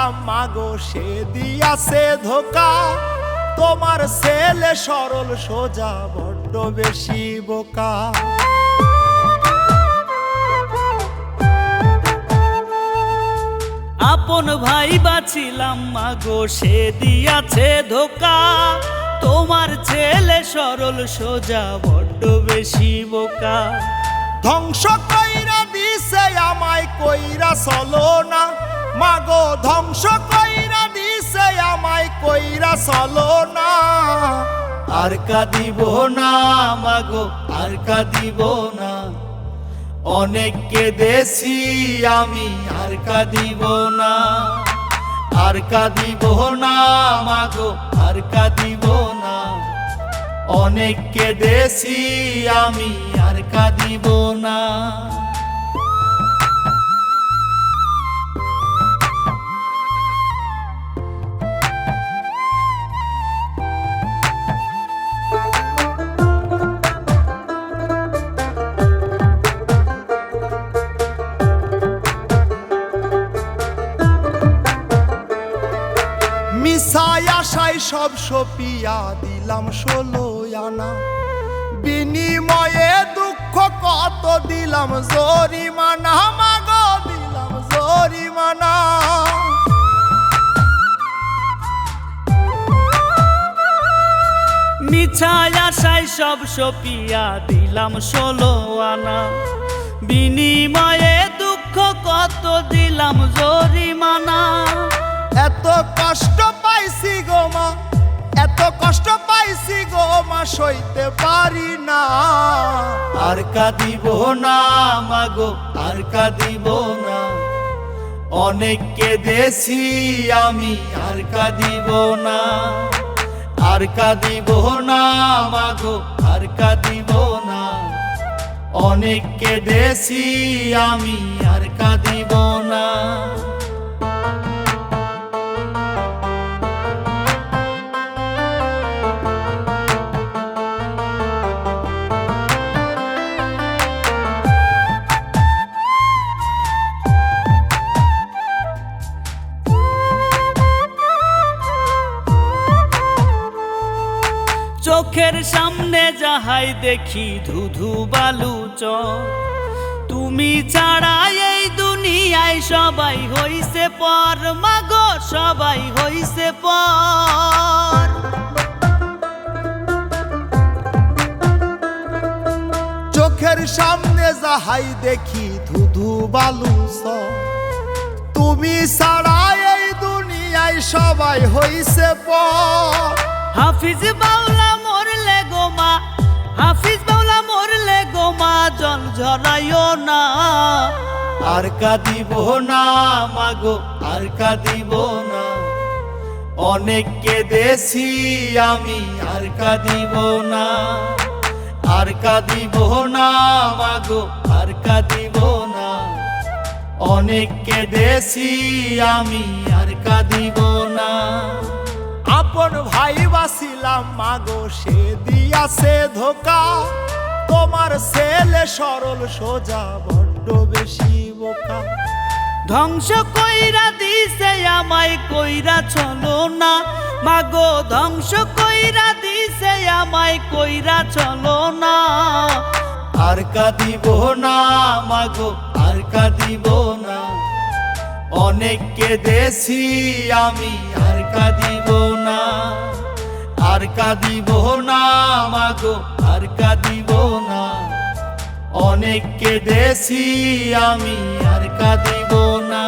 বাছিলাম মাগো সে দিয়াছে ধোকা। তোমার ছেলে সরল সোজা বড্ড বেশি বোকা। আপন ভাই বাছিলাম মাগো সে দিয়াছে ধোকা। তোমার ছেলে সরল সোজা বড্ড বেশি বোকা। ধ্বংস কইরা দিছে আমায় কইরা চলো না মাগো, ধ্বংস কইরা দিছে আমায় কইরা চলো না। আর কাঁদিব না মাগো আর কাঁদিব না, অনেক কেঁদেছি আমি আর কাঁদিব না। আর কাঁদিব না মাগো আর কাঁদিব না, অনেক কেঁদেছি আমি আর কাঁদিব না। মিশায় আশায় সব সপিয়া দিলাম 16 আনা, বিনিময়ে দুঃখ কত দিলাম জরিমানা মাগো দিলাম জরিমানা। মিছায় আশায় সব সপিয়া দিলাম 16 আনা, বিনিময়ে দুঃখ কত দিলাম জরিমানা। এত কষ্ট পাইছি গো মা, এত কষ্ট পাইছি গো মা, সইতে পারি না। আর কাঁদিব না মাগো আর কাঁদিব না, অনেক কেঁদেছি আমি আর কাঁদিব না। আর কাঁদিব না মাগো আর কাঁদিব না, অনেক কেঁদেছি আমি আর কাঁদিব না। চোখের সামনে যাহাই দেখি ধুধু বালু চর, তুমি ছাড়া এই দুনিয়ায় সবাই হইছে পর মাগো সবাই হইছে পর। চোখের সামনে যাহাই দেখি ধুধু বালু চর, তুমি ছাড়া এই দুনিয়ায় সবাই হইছে পর। হাফিজ বাউলা মরলে গো মা, হাফিজ বাউলা মরলে গো মা, জল ঝরাইও না। আর কাঁদিব না মাগো আর কাঁদিব না, অনেক কেঁদেছি আমি আর কাঁদিব না। আর কাঁদিব না মাগো আর কাঁদিব না, অনেক কেঁদেছি আমি আর কাঁদিব না। আপন ভাই বাছিলাম মাগো সে দিয়াছে ধোকা। তোমার ছেলে সরল সোজা বড্ড বেশি বোকা। ধ্বংস কইরা দিছে আমায় কইরা চলো না মাগো, ধ্বংস কইরা দিছে আমায় কইরা চলো না। আর কাঁদিব না মাগো আর কাঁদিব না, অনেক কেঁদেছি আমি আর কাঁদিব না। আর কাঁদিব না মাগো আর কাঁদিব না, অনেক কেঁদেছি আমি আর কাঁদিব না।